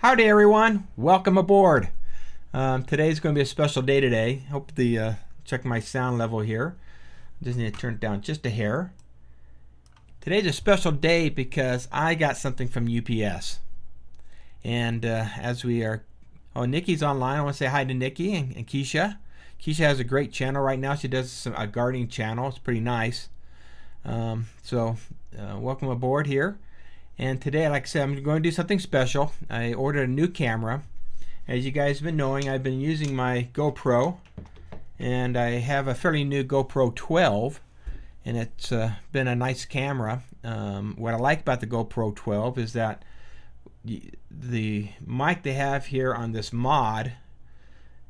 Howdy everyone, welcome aboard. Today's going to be a special day today. Hope the check my sound level here. Just need to turn it down just a hair. Today's a special day because I got something from UPS. And as we are, Nikki's online. I want to say hi to Nikki and Keisha. Keisha has a great channel right now. She does a gardening channel. It's pretty nice. Welcome aboard here. And today, like I said, I'm going to do something special. I ordered a new camera. As you guys have been knowing, I've been using my GoPro, and I have a fairly new GoPro 12, and it's been a nice camera. What I like about the GoPro 12 is that the mic they have here on this mod,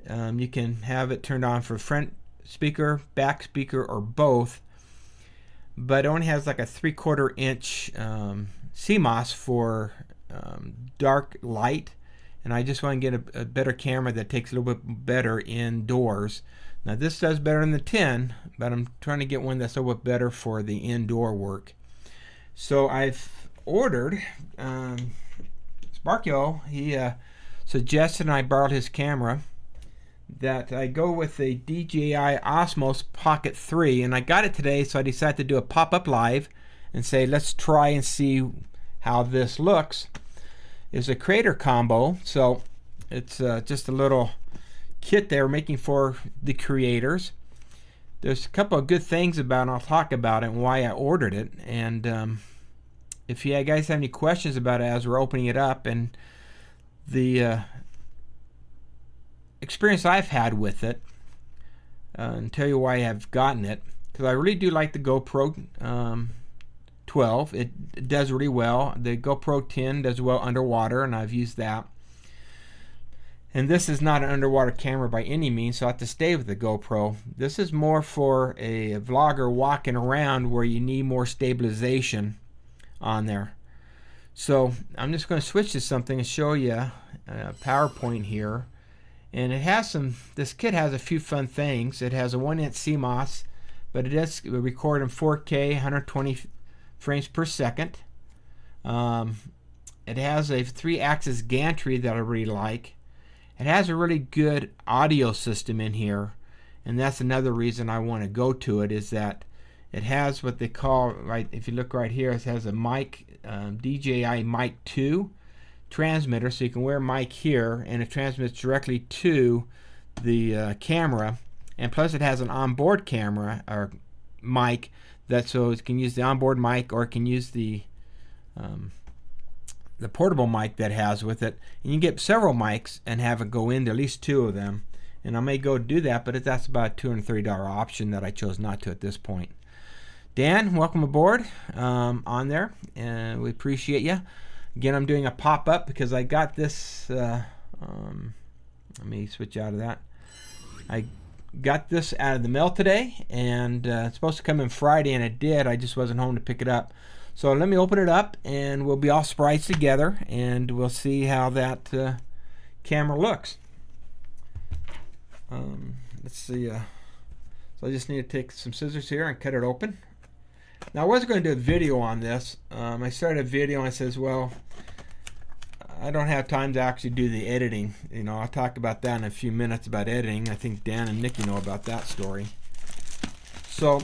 you can have it turned on for front speaker, back speaker, or both, but it only has like a 3/4 inch CMOS for dark light, and I just want to get a better camera that takes a little bit better indoors. Now this does better than the 10, but I'm trying to get one that's a little bit better for the indoor work. So I've ordered Sparkyo. He suggested, and I borrowed his camera, that I go with the DJI Osmo Pocket 3, and I got it today, so I decided to do a pop-up live and say let's try and see how this looks. It's a creator combo, so it's just a little kit they were making for the creators. There's a couple of good things about it, and I'll talk about it and why I ordered it. And if you guys have any questions about it as we're opening it up, and the experience I've had with it, and tell you why I've gotten it, because I really do like the GoPro 12. It does really well. The GoPro 10 does well underwater, and I've used that. And this is not an underwater camera by any means, so I have to stay with the GoPro. This is more for a vlogger walking around where you need more stabilization on there. So I'm just going to switch to something and show you a PowerPoint here. And it has this kit has a few fun things. It has a 1-inch CMOS, but it does record in 4K, 120 frames per second. It has a 3-axis gantry that I really like. It has a really good audio system in here, and that's another reason I want to go to it, is that it has what they call, right, if you look right here, it has a mic, DJI Mic 2 transmitter, so you can wear a mic here and it transmits directly to the camera. And plus it has an onboard camera or mic, that so it can use the onboard mic, or it can use the portable mic that has with it. And you can get several mics and have it go into at least 2 of them. And I may go do that, but that's about a $230 option that I chose not to at this point. Dan, welcome aboard on there, and we appreciate you. Again, I'm doing a pop-up because I got this. Let me switch out of that. I got this out of the mail today, and it's supposed to come in Friday, and it did. I just wasn't home to pick it up. So let me open it up, and we'll be all surprised together, and we'll see how that camera looks. Let's see. So I just need to take some scissors here and cut it open. Now I was going to do a video on this. I started a video and I says, well, I don't have time to actually do the editing. You know, I'll talk about that in a few minutes about editing. I think Dan and Nikki know about that story. So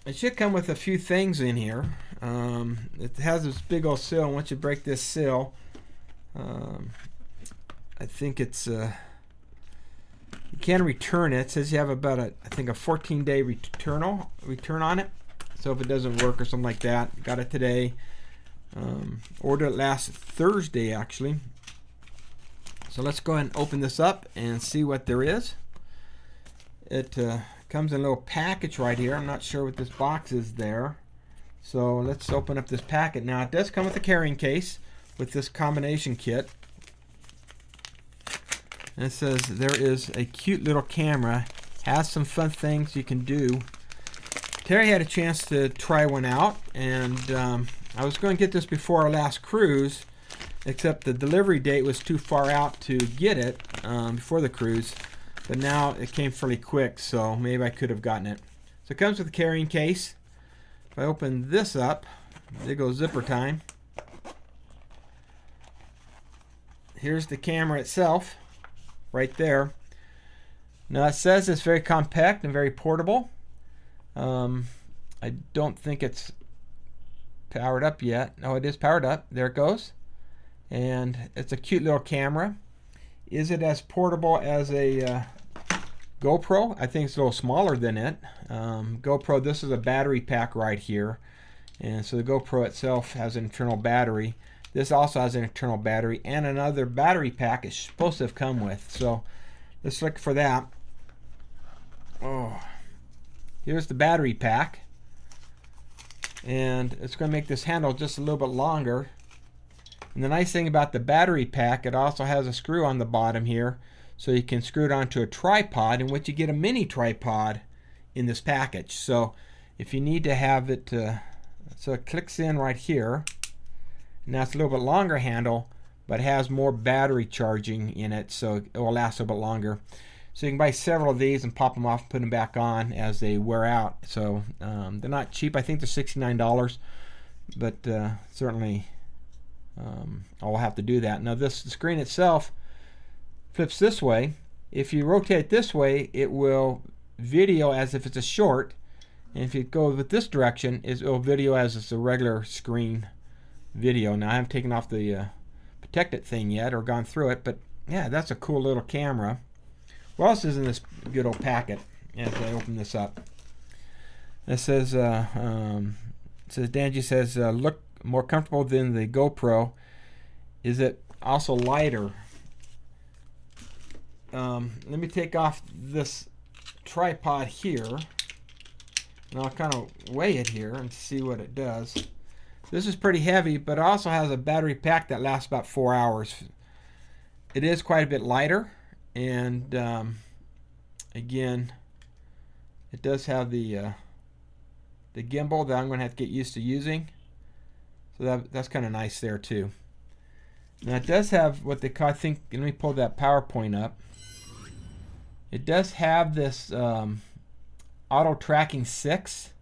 it should come with a few things in here. It has this big old seal, and once you break this seal, I think it's you can return it. It says you have about I think a 14-day return on it. So if it doesn't work or something like that, got it today. Ordered it last Thursday actually. So let's go ahead and open this up and see what there is. It comes in a little package right here. I'm not sure what this box is there. So let's open up this packet. Now it does come with a carrying case with this combination kit. And it says there is a cute little camera. Has some fun things you can do. Terry had a chance to try one out, and I was going to get this before our last cruise, except the delivery date was too far out to get it before the cruise. But now it came fairly quick, so maybe I could have gotten it. So it comes with a carrying case. If I open this up, there goes zipper time. here's the camera itself right there. Now it says it's very compact and very portable. I don't think it's powered up yet. No, it is powered up. There it goes. And it's a cute little camera. Is it as portable as a GoPro? I think it's a little smaller than it. GoPro, this is a battery pack right here. And so the GoPro itself has an internal battery. This also has an internal battery and another battery pack it's supposed to have come with. So let's look for that. Oh, here's the battery pack. And it's going to make this handle just a little bit longer. And the nice thing about the battery pack, it also has a screw on the bottom here, so you can screw it onto a tripod, in which you get a mini tripod in this package. So if you need to have it, so it clicks in right here. Now it's a little bit longer handle, but has more battery charging in it, so it will last a little bit longer. So you can buy several of these and pop them off and put them back on as they wear out. So they're not cheap. I think they're $69, but certainly I'll have to do that. Now the screen itself flips this way. If you rotate this way, it will video as if it's a short, and if you go with this direction, it will video as it's a regular screen video. Now I haven't taken off the protected thing yet or gone through it, but yeah, that's a cool little camera. What else is in this good old packet as I open this up? It says, Danji says, look more comfortable than the GoPro. Is it also lighter? Let me take off this tripod here, and I'll kind of weigh it here and see what it does. This is pretty heavy, but it also has a battery pack that lasts about 4 hours. It is quite a bit lighter, and again, it does have the gimbal that I'm going to have to get used to using. So that's kind of nice there too. Now it does have what they call, I think, let me pull that PowerPoint up. It does have this auto tracking 6,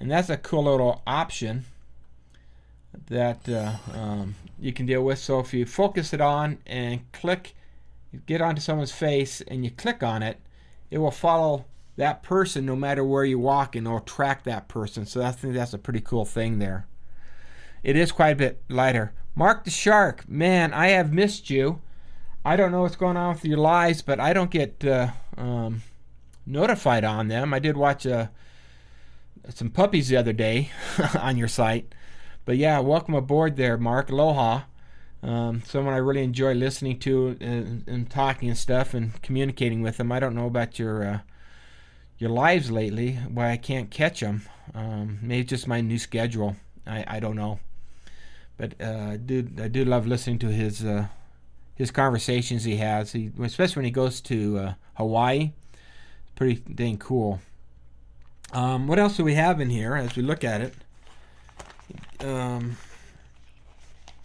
and that's a cool little option that you can deal with. So if you focus it on and click, you get onto someone's face and you click on it, it will follow that person no matter where you walk, and it'll track that person. So I think that's a pretty cool thing there. It is quite a bit lighter. Mark the Shark, man, I have missed you. I don't know what's going on with your lives, but I don't get notified on them. I did watch some puppies the other day on your site. But yeah, welcome aboard there, Mark. Aloha. Someone I really enjoy listening to and talking and stuff and communicating with them. I don't know about your lives lately, why I can't catch them. Maybe just my new schedule. I don't know. But I do love listening to his conversations he has. Especially when he goes to Hawaii. Pretty dang cool. What else do we have in here as we look at it?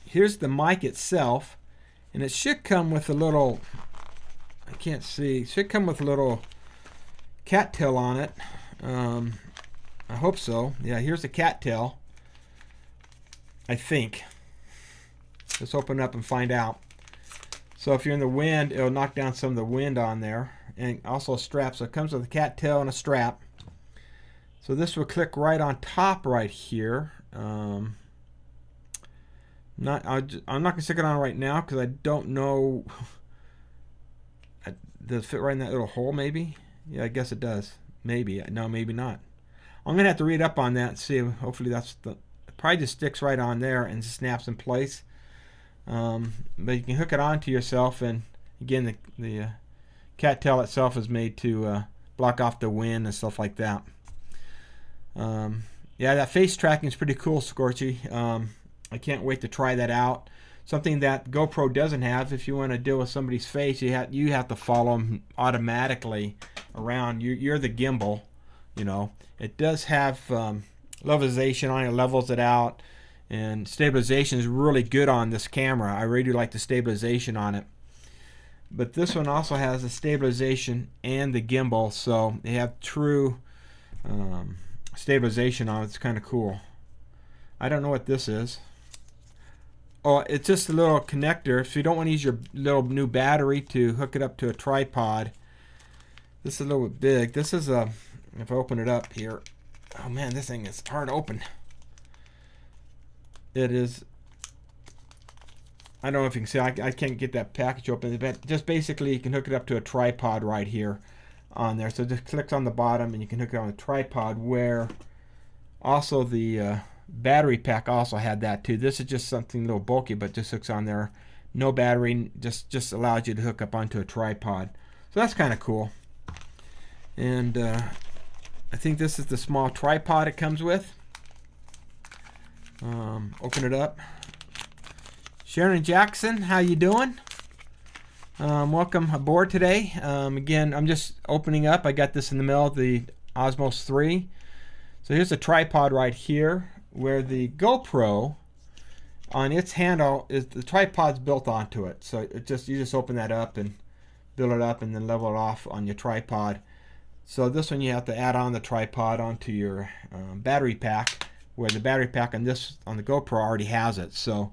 Here's the mic itself, and it should come with a little, I can't see, it should come with a little cattail on it. I hope so. Yeah, here's the cattail, I think. Let's open it up and find out. So if you're in the wind, it'll knock down some of the wind on there. And also a strap. So it comes with a cattail and a strap. So this will click right on top right here. I'm not going to stick it on right now because I don't know. Does it fit right in that little hole maybe? Yeah, I guess it does. Maybe. No, maybe not. I'm going to have to read up on that and see. Hopefully that's it probably just sticks right on there and snaps in place. But you can hook it onto yourself, and again the cattail itself is made to block off the wind and stuff like that. Yeah, that face tracking is pretty cool, Scorchy. I can't wait to try that out. Something that GoPro doesn't have. If you want to deal with somebody's face, you have to follow them automatically around. You're the gimbal, you know. It does have levelization on it, levels it out, and stabilization is really good on this camera. I really like the stabilization on it. But this one also has the stabilization and the gimbal, so they have true stabilization on it. It's kind of cool. I don't know what this is. Oh, it's just a little connector. If you don't want to use your little new battery to hook it up to a tripod, this is a little bit big. This is a, if I open it up here, oh man, this thing is hard to open. It is, I don't know if you can see, I can't get that package open, but just basically you can hook it up to a tripod right here on there. So just clicks on the bottom and you can hook it on the tripod, where also the battery pack also had that too. This is just something a little bulky, but just hooks on there. No battery, just allows you to hook up onto a tripod. So that's kind of cool. And I think this is the small tripod it comes with. Open it up. Sharon Jackson, how you doing? Welcome aboard today. Again, I'm just opening up. I got this in the mail, the Osmo 3. So here's a tripod right here, where the GoPro on its handle is, the tripod's built onto it. So you just open that up and build it up and then level it off on your tripod. So this one you have to add on the tripod onto your battery pack, where the battery pack on the GoPro already has it. So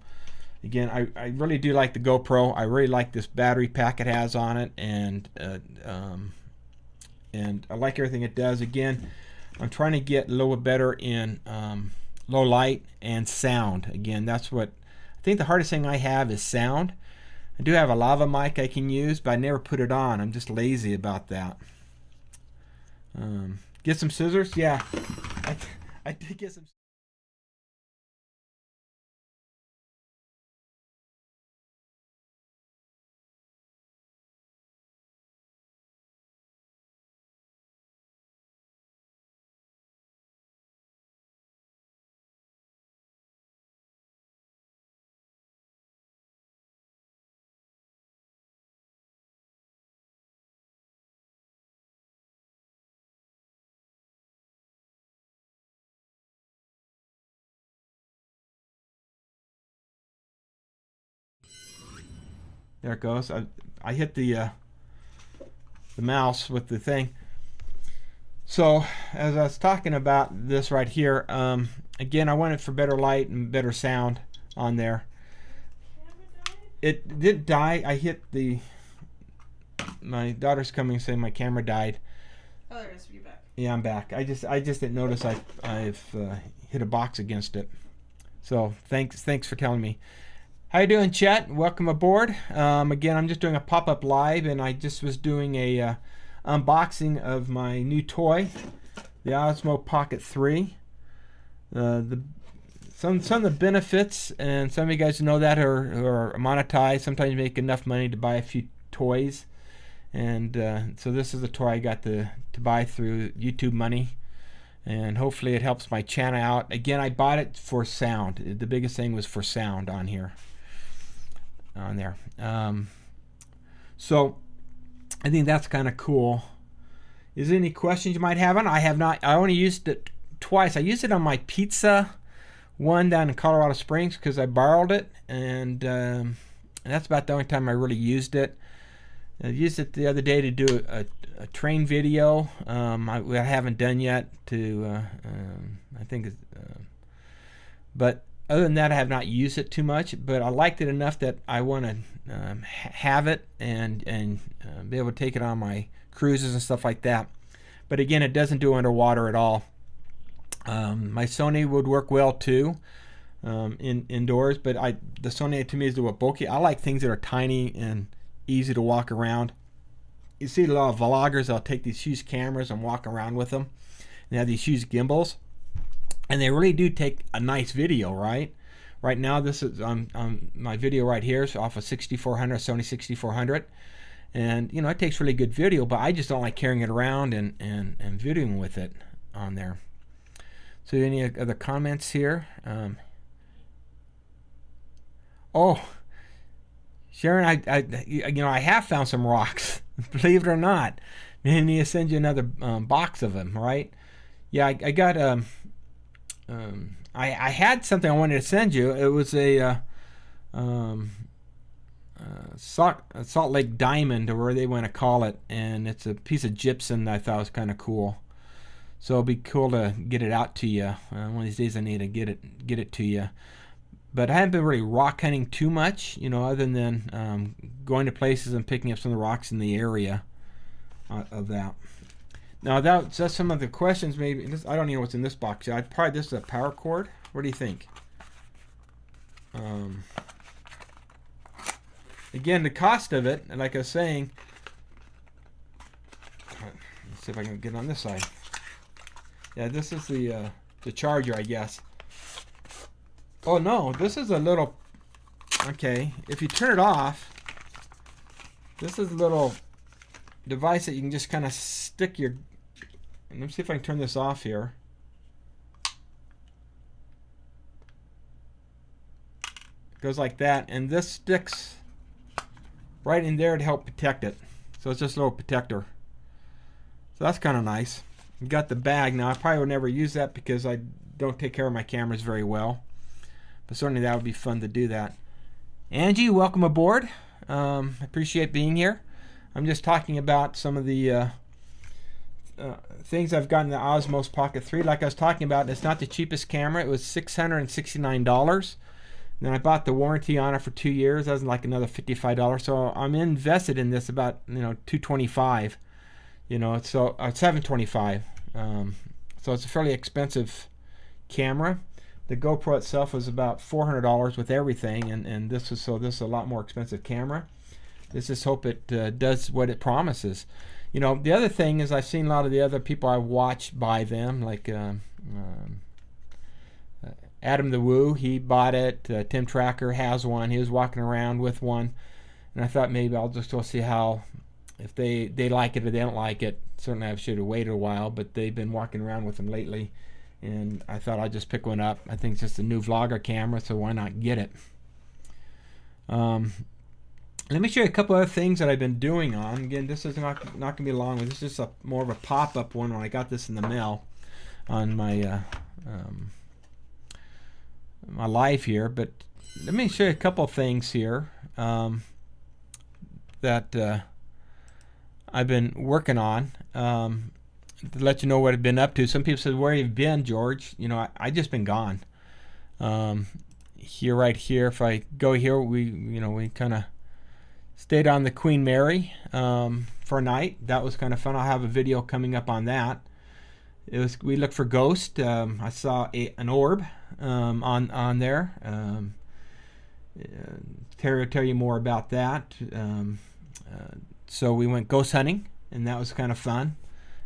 again, I really do like the GoPro. I really like this battery pack it has on it, and I like everything it does. Again, I'm trying to get a little bit better in low light and sound. Again, that's what I think the hardest thing I have is sound. I do have a lava mic I can use, but I never put it on. I'm just lazy about that. Get some scissors? Yeah, I did get some. There it goes. I hit the mouse with the thing. So as I was talking about this right here, again, I wanted for better light and better sound on there. It did die. I hit the. My daughter's coming saying my camera died. Oh, there it is. You're back. Yeah, I'm back. I just didn't notice I've hit a box against it. So thanks for telling me. How you doing, chat? Welcome aboard. Again, I'm just doing a pop-up live, and I just was doing a unboxing of my new toy, the Osmo Pocket 3. Some of the benefits, and some of you guys know that are monetized. Sometimes you make enough money to buy a few toys, and so this is a toy I got to buy through YouTube money, and hopefully it helps my channel out. Again, I bought it for sound. The biggest thing was for sound on here. On there. So I think that's kind of cool. Is there any questions you might have on? I have not. I only used it twice. I used it on my pizza one down in Colorado Springs because I borrowed it, and that's about the only time I really used it. I used it the other day to do a train video. I haven't done yet. I think it's, but other than that, I have not used it too much, but I liked it enough that I want to have it and be able to take it on my cruises and stuff like that. But again, it doesn't do underwater at all. My Sony would work well too indoors, but the Sony to me is a little bulky. I like things that are tiny and easy to walk around. You see a lot of vloggers, they'll take these huge cameras and walk around with them. They have these huge gimbals. And they really do take a nice video, right? Right now, this is on my video right here. It's off a 6400, Sony 6400, and you know it takes really good video. But I just don't like carrying it around and videoing with it on there. So, any other comments here? Oh, Sharon, I have found some rocks. Believe it or not, I need to send you another box of them, right? Yeah, I got I had something I wanted to send you. It was a Salt Lake Diamond, or whatever they want to call it, and it's a piece of gypsum that I thought was kind of cool. So it'd be cool to get it out to you. One of these days I need to get it to you. but I haven't been really rock hunting too much, you know, other than going to places and picking up some of the rocks in the area of that. Now that's some of the questions. Maybe I don't even know what's in this box. This is a power cord. What do you think? Again, the cost of it, and like I was saying, let's see if I can get on this side. Yeah, this is the charger, I guess. Oh no, this is a little. Okay, if you turn it off, this is a little device that you can just kind of stick your. Let me see if I can turn this off here. It goes like that, and this sticks right in there to help protect it. So it's just a little protector. So that's kind of nice. You got the bag. Now I probably would never use that because I don't take care of my cameras very well. But certainly that would be fun to do that. Angie, welcome aboard. I appreciate being here. I'm just talking about some of the things I've got in the Osmo Pocket 3. Like I was talking about, it's not the cheapest camera. It was $669. Then I bought the warranty on it for 2 years. That was like another $55. So I'm invested in this about, you know, $225. You know, so $725. So it's a fairly expensive camera. The GoPro itself was about $400 with everything, and this is a lot more expensive camera. Let's just hope it does what it promises. You know, the other thing is I've seen a lot of the other people I watch buy them, like Adam the Woo. He bought it. Tim Tracker has one. He was walking around with one, and I thought maybe I'll just go see how, if they like it or they don't like it. Certainly I should have waited a while, but they've been walking around with them lately, and I thought I'd just pick one up. I think it's just a new vlogger camera, so why not get it? Let me show you a couple other things that I've been doing on. Again, this is not going to be long. This is just more of a pop-up one when I got this in the mail on my my live here. But let me show you a couple things here that I've been working on to let you know what I've been up to. Some people said, "Where have you been, George?" You know, I just been gone. Here, right here. If I go here, we kind of stayed on the Queen Mary for a night. That was kind of fun. I'll have a video coming up on that. We looked for ghosts. I saw an orb on there. Terry will tell you more about that. So we went ghost hunting, and that was kind of fun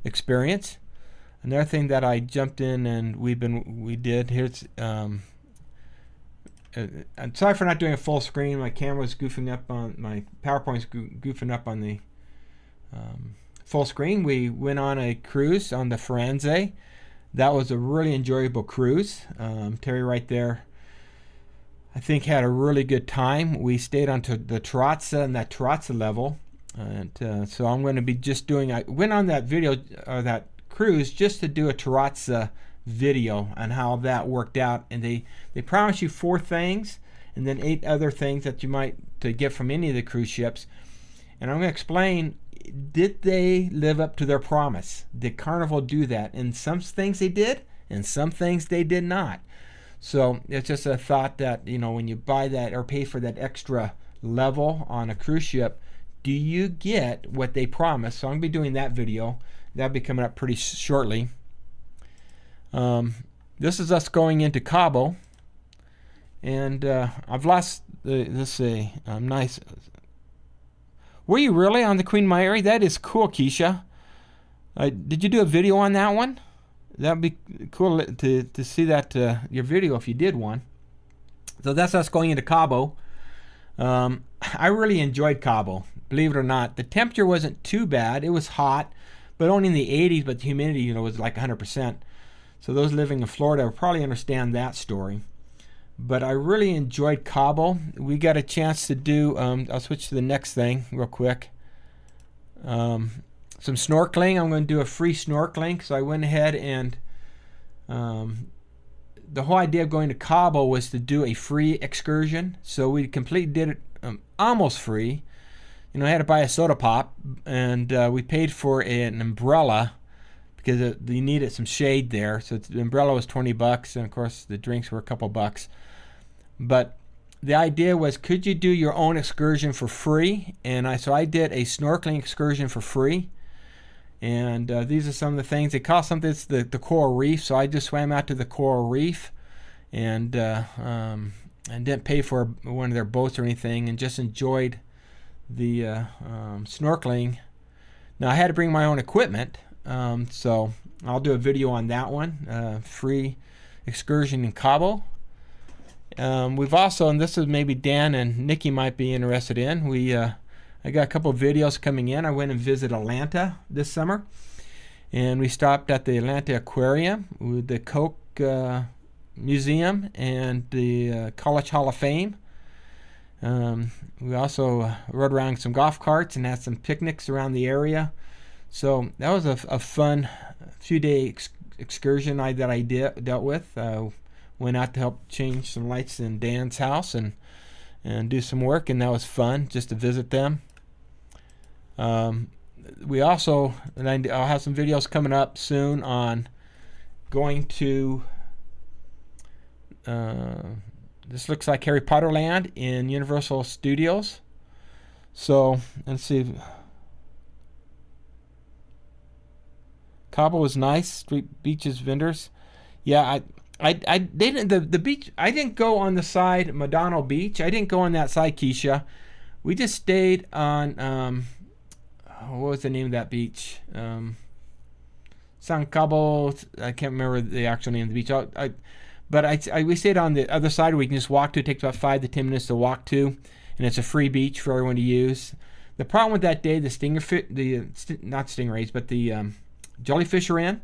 experience. Another thing that I jumped in and we did here's. I'm sorry for not doing a full screen. My camera's goofing up on my PowerPoint's goofing up on the full screen. We went on a cruise on the Firenze. That was a really enjoyable cruise. Terry right there, I think, had a really good time. We stayed on to the terrazza and that terrazza level, and so I'm going to be just doing. I went on that video or that cruise just to do a terrazza video on how that worked out, and they promise you 4 things and then 8 other things that you might to get from any of the cruise ships, and I'm going to explain, did they live up to their promise? Did Carnival do that? And some things they did and some things they did not. So it's just a thought that, you know, when you buy that or pay for that extra level on a cruise ship, do you get what they promise? So I'm going to be doing that video. That'll be coming up pretty shortly. This is us going into Cabo, and I've lost this nice. Were you really on the Queen Mary? That is cool, Keisha. Did you do a video on that one? That'd be cool to see that your video if you did one. So that's us going into Cabo. I really enjoyed Cabo, believe it or not. The temperature wasn't too bad. It was hot, but only in the 80s. But the humidity, you know, was like 100%. So those living in Florida will probably understand that story. But I really enjoyed Cabo. We got a chance to do, I'll switch to the next thing real quick. Some snorkeling. I'm going to do a free snorkeling. So I went ahead and the whole idea of going to Cabo was to do a free excursion. So we completely did it almost free. You know, I had to buy a soda pop, and we paid for an umbrella, because you needed some shade there. So the umbrella was $20, and of course the drinks were a couple bucks. But the idea was, could you do your own excursion for free? And so I did a snorkeling excursion for free. And these are some of the things. They call something, it's the coral reef. So I just swam out to the coral reef and didn't pay for one of their boats or anything, and just enjoyed the snorkeling. Now I had to bring my own equipment, so I'll do a video on that one. Free excursion in Cabo. We've also, and this is maybe Dan and Nikki might be interested in, I got a couple of videos coming in. I went and visited Atlanta this summer, and we stopped at the Atlanta Aquarium with the Coke Museum and the College Hall of Fame. We also rode around some golf carts and had some picnics around the area. So that was a fun few-day excursion that I dealt with. Went out to help change some lights in Dan's house and do some work, and that was fun just to visit them. We also, and I'll have some videos coming up soon on going to this looks like Harry Potter Land in Universal Studios. So let's see. Cabo was nice. Street beaches, vendors. Yeah, they didn't the beach. I didn't go on the side Madonna Beach. I didn't go on that side, Keisha. We just stayed on what was the name of that beach? San Cabo. I can't remember the actual name of the beach. But we stayed on the other side. We can just walk to. It takes about 5 to 10 minutes to walk to, and it's a free beach for everyone to use. The problem with that day, not stingrays, but the jellyfish are in.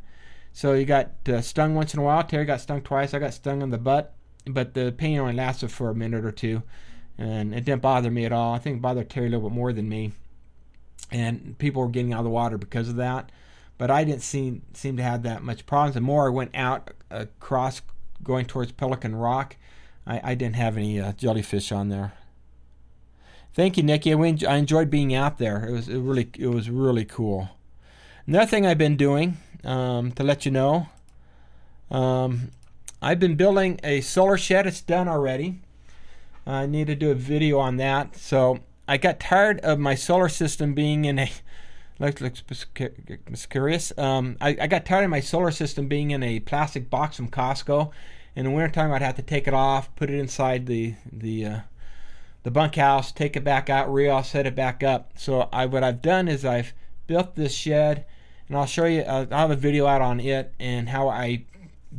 So you got stung once in a while. Terry got stung twice. I got stung on the butt, but the pain only lasted for a minute or two, and it didn't bother me at all. I think it bothered Terry a little bit more than me, and people were getting out of the water because of that. But I didn't seem to have that much problems. The more I went out across, going towards Pelican Rock, I didn't have any jellyfish on there. Thank you, Nikki. I enjoyed being out there. It was really cool. Another thing I've been doing, to let you know, I've been building a solar shed. It's done already. I need to do a video on that. So I got tired of my solar system being in a mysterious. I got tired of my solar system being in a plastic box from Costco. In the wintertime, I'd have to take it off, put it inside the bunkhouse, take it back out, set it back up. So what I've done is I've built this shed, and I'll show you. I'll have a video out on it and how I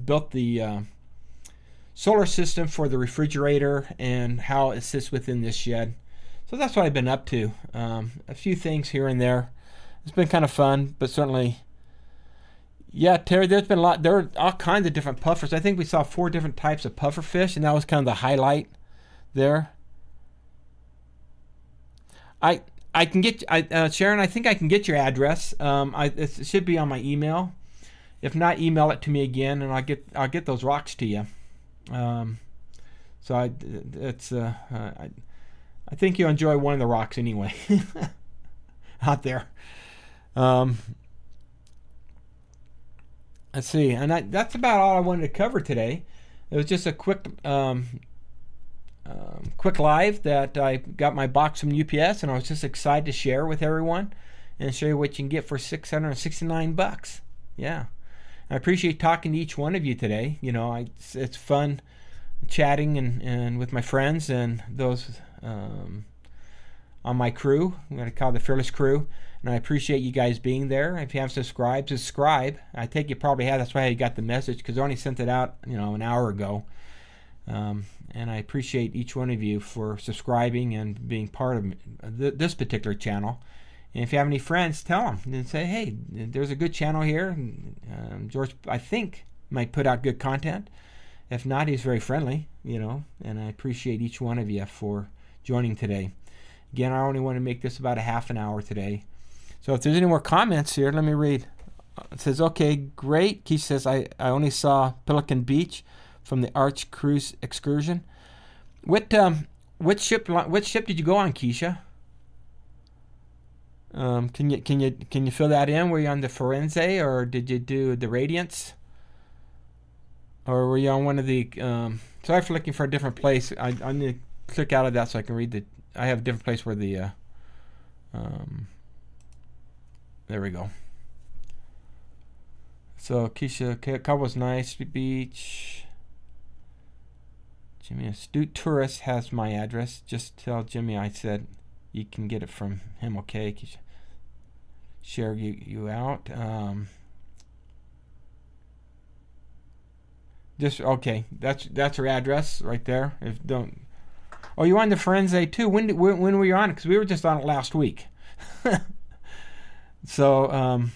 built the solar system for the refrigerator and how it sits within this shed. So that's what I've been up to. A few things here and there. It's been kind of fun, but certainly, yeah, Terry, there's been a lot. There are all kinds of different puffers. I think we saw 4 different types of puffer fish, and that was kind of the highlight there. I can get Sharon. I think I can get your address. It should be on my email. If not, email it to me again, and I'll get those rocks to you. So I think you'll enjoy one of the rocks anyway. Out there. Let's see, and that's about all I wanted to cover today. It was just a quick live that I got my box from UPS, and I was just excited to share with everyone and show you what you can get for $669. Yeah, I appreciate talking to each one of you today. You know, it's fun chatting and with my friends and those on my crew. I'm going to call it the Fearless Crew. And I appreciate you guys being there. If you haven't subscribed, subscribe. I think you probably have. That's why you got the message, because I only sent it out, an hour ago. And I appreciate each one of you for subscribing and being part of this particular channel. And if you have any friends, tell them and say, hey, there's a good channel here. George, I think, might put out good content. If not, he's very friendly, and I appreciate each one of you for joining today. Again, I only want to make this about a half an hour today. So if there's any more comments here, let me read. It says, okay, great. Keisha says, I only saw Pelican Beach from the Arch Cruise excursion. Which ship did you go on, Keisha? Can you fill that in? Were you on the Firenze, or did you do the Radiance? or were you on one of the? Sorry for looking for a different place. I need to click out of that so I can read the. I have a different place where the. There we go. So Keisha, Cable's nice beach. Jimmy, astute tourist has my address. Just tell Jimmy I said you can get it from him. Okay, Keisha. Share you out. Just okay. That's her address right there. If don't. Oh, you on the Firenze too? When were you on it? Because we were just on it last week. So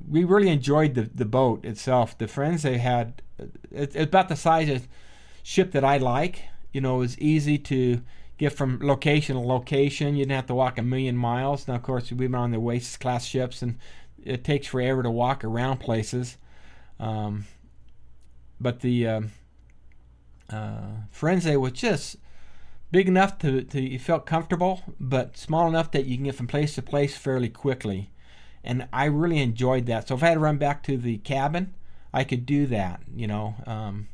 we really enjoyed the boat itself. The Firenze had it's about the size of ship that I like. You know, it was easy to get from location to location. You didn't have to walk a million miles. Now, of course, we've been on the Oasis class ships, and it takes forever to walk around places. But the Firenze was just big enough to you felt comfortable, but small enough that you can get from place to place fairly quickly. And I really enjoyed that. So if I had to run back to the cabin, I could do that. You know,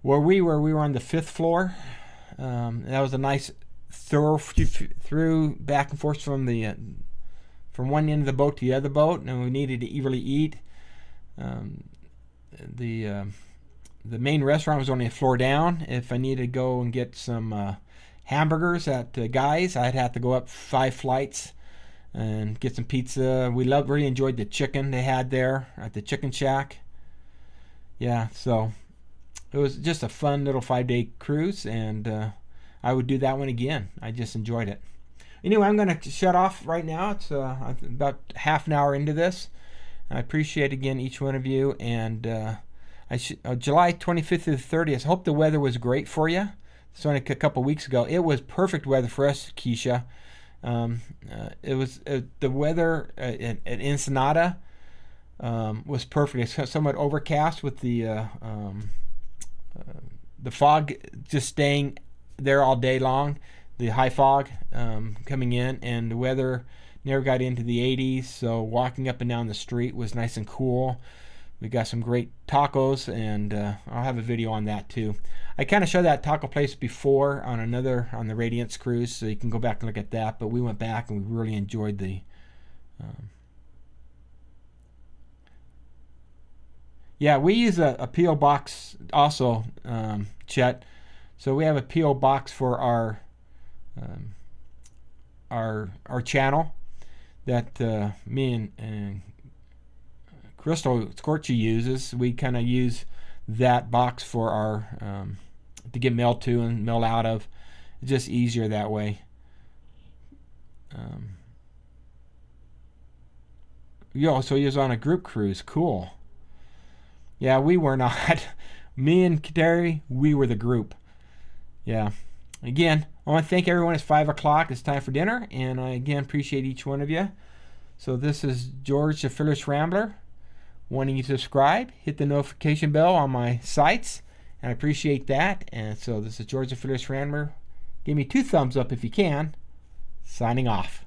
where we were on the 5th floor. That was a nice through back and forth from the from one end of the boat to the other boat, and we needed to really eat. The main restaurant was only a floor down. If I needed to go and get some hamburgers at Guy's, I'd have to go up 5 flights and get some pizza. We really enjoyed the chicken they had there at the Chicken Shack. Yeah, so it was just a fun little 5-day cruise, and I would do that one again. I just enjoyed it. Anyway, I'm going to shut off right now. It's about half an hour into this. I appreciate again each one of you, and July 25th through the 30th. I hope the weather was great for you. It's only a couple weeks ago. It was perfect weather for us, Keisha. It was the weather at Ensenada was perfect. It's somewhat overcast with the fog just staying there all day long. The high fog coming in, and the weather never got into the 80s. So walking up and down the street was nice and cool. We got some great tacos, and I'll have a video on that too. I kind of showed that taco place before on the Radiance cruise, so you can go back and look at that. But we went back and we really enjoyed the. Yeah, we use a P.O. box also, Chet. So we have a P.O. box for our channel that me and Crystal Scorchy uses. We kind of use that box for our to get mail to and mail out of. It's just easier that way. So he was on a group cruise. Cool. Yeah, we were not. Me and Terry, we were the group. Yeah. Again, I want to thank everyone. It's 5 o'clock. It's time for dinner, and I again appreciate each one of you. So this is George the Fearless Rambler, wanting you to subscribe, hit the notification bell on my sites, and I appreciate that. And so this is George the Fearless Rambler. Give me 2 thumbs up if you can. Signing off.